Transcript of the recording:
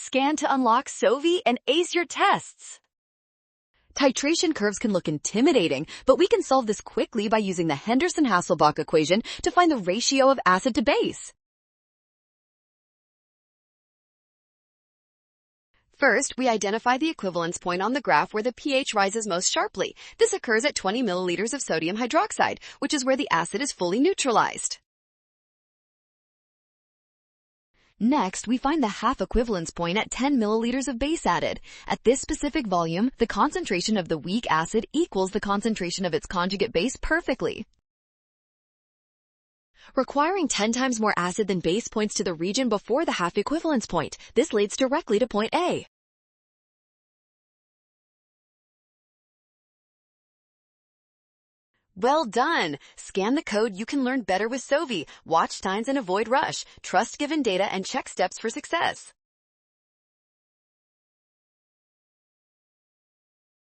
Scan to unlock Sovi and ace your tests. Titration curves can look intimidating, but we can solve this quickly by using the Henderson-Hasselbalch equation to find the ratio of acid to base. First, we identify the equivalence point on the graph where the pH rises most sharply. This occurs at 20 milliliters of sodium hydroxide, which is where the acid is fully neutralized. Next, we find the half-equivalence point at 10 milliliters of base added. At this specific volume, the concentration of the weak acid equals the concentration of its conjugate base perfectly. Requiring 10 times more acid than base points to the region before the half-equivalence point. This leads directly to point A. Well done! Scan the code. You can learn better with Sovi. Watch signs and avoid rush. Trust given data and check steps for success.